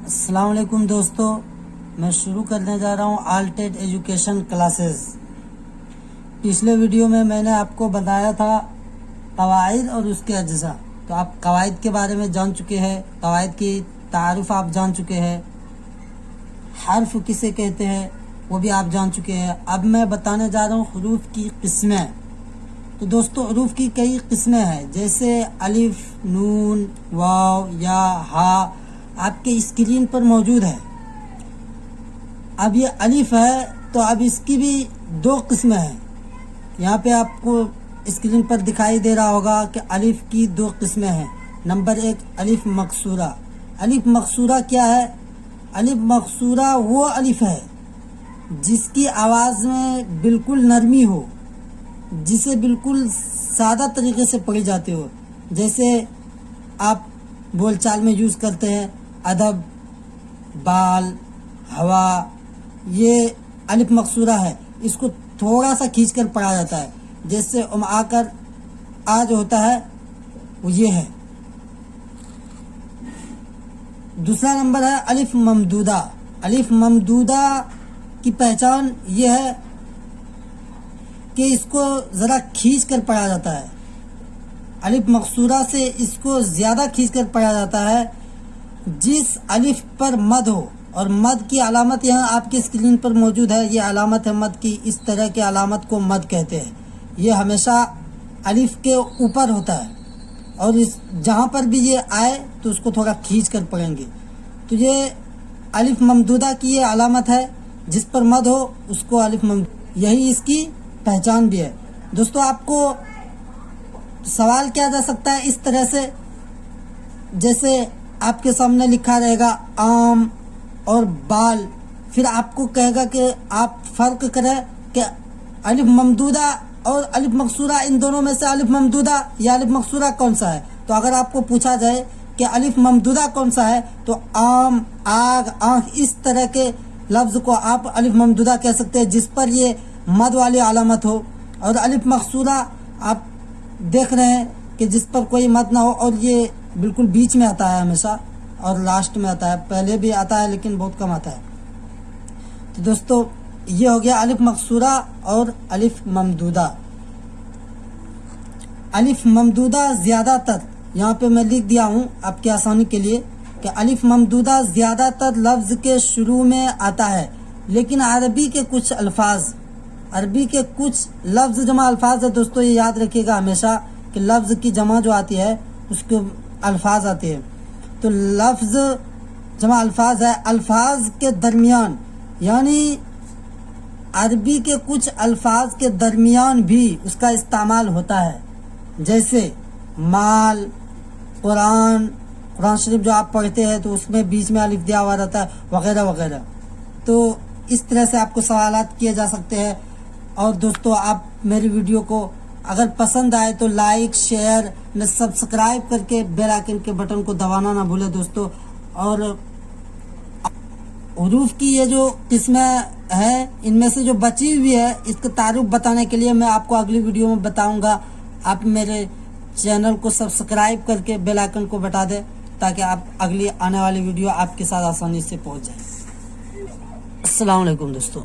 السلام علیکم دوستو، میں شروع کرنے جا رہا ہوں آلٹیڈ ایجوکیشن کلاسز۔ پچھلے ویڈیو میں نے آپ کو بتایا تھا قواعد اور اس کے اجزاء، تو آپ قواعد کے بارے میں جان چکے ہیں، قواعد کی تعارف آپ جان چکے ہیں، حرف کسے کہتے ہیں وہ بھی آپ جان چکے ہیں۔ اب میں بتانے جا رہا ہوں حروف کی قسمیں۔ تو دوستو حروف کی کئی قسمیں ہیں، جیسے الف، نون، واو یا ہا آپ کے اسکرین پر موجود ہے۔ اب یہ الف ہے تو اب اس کی بھی دو قسمیں ہیں۔ یہاں پہ آپ کو اسکرین پر دکھائی دے رہا ہوگا کہ الف کی دو قسمیں ہیں۔ نمبر ایک الف مقصورہ۔ الف مقصورہ کیا ہے؟ الف مقصورہ وہ الف ہے جس کی آواز میں بالکل نرمی ہو، جسے بالکل سادہ طریقے سے پڑھی جاتی ہو، جیسے آپ بول چال میں یوز کرتے ہیں ادب، بال، ہوا، یہ الف مقصورہ ہے۔ اس کو تھوڑا سا کھینچ کر پڑھا جاتا ہے، جیسے آ کر آ جو ہوتا ہے وہ یہ ہے۔ دوسرا نمبر ہے الف ممدودہ۔ الف ممدودہ کی پہچان یہ ہے کہ اس کو ذرا کھینچ کر پڑھا جاتا ہے۔ الف مقصورہ سے اس کو زیادہ کھینچ کر پڑھا جاتا ہے جس الف پر مد ہو، اور مد کی علامت یہاں آپ کی اسکرین پر موجود ہے۔ یہ علامت ہے مد کی، اس طرح کی علامت کو مد کہتے ہیں۔ یہ ہمیشہ الف کے اوپر ہوتا ہے، اور اس جہاں پر بھی یہ آئے تو اس کو تھوڑا کھینچ کر پڑھیں گے۔ تو یہ الف ممدودہ کی یہ علامت ہے، جس پر مد ہو اس کو الف ممدودہ، یہی اس کی پہچان بھی ہے۔ دوستو آپ کو سوال کیا جا سکتا ہے اس طرح سے، جیسے آپ کے سامنے لکھا رہے گا آم اور بال، پھر آپ کو کہے گا کہ آپ فرق کریں کہ الف ممدودہ اور الف مقصورہ، ان دونوں میں سے الف ممدودہ یا الف مقصورہ کون سا ہے؟ تو اگر آپ کو پوچھا جائے کہ الف ممدودہ کون سا ہے تو آم، آگ، آنکھ، اس طرح کے لفظ کو آپ الف ممدودہ کہہ سکتے ہیں جس پر یہ مد والی علامت ہو، اور الف مقصورہ آپ دیکھ رہے ہیں کہ جس پر کوئی مد نہ ہو، اور یہ بالکل بیچ میں آتا ہے ہمیشہ، اور لاسٹ میں آتا ہے، پہلے بھی آتا ہے لیکن بہت کم آتا ہے۔ تو دوستو یہ ہو گیا الف مقصورہ اور الف ممدودہ۔ الف ممدودہ زیادہ تر، یہاں پہ میں لکھ دیا ہوں آپ کی آسانی کے لیے کہ الف ممدودہ زیادہ تر لفظ کے شروع میں آتا ہے، لیکن عربی کے کچھ لفظ جمع الفاظ ہے۔ دوستو یہ یاد رکھیے گا ہمیشہ کہ لفظ کی جمع جو آتی ہے اس کے الفاظ آتے ہیں، تو لفظ جمع الفاظ ہے۔ الفاظ کے درمیان، یعنی عربی کے کچھ الفاظ کے درمیان بھی اس کا استعمال ہوتا ہے، جیسے مال، قرآن شریف جو آپ پڑھتے ہیں تو اس میں بیچ میں الف دیا ہوا رہتا ہے، وغیرہ وغیرہ۔ تو اس طرح سے آپ کو سوالات کیے جا سکتے ہیں۔ اور دوستو آپ میری ویڈیو کو اگر پسند آئے تو لائک، شیئر، سبسکرائب کر کے بیل آئیکن کے بٹن کو دبانا نہ بھولے دوستو۔ اور حروف کی یہ جو قسمیں ہیں، ان میں سے جو بچی ہوئی ہے اس کا تعارف بتانے کے لیے میں آپ کو اگلی ویڈیو میں بتاؤں گا۔ آپ میرے چینل کو سبسکرائب کر کے بیل آئیکن کو بتا دیں تاکہ آپ اگلی آنے والی ویڈیو آپ کے ساتھ آسانی سے پہنچ جائے۔ السلام علیکم دوستو۔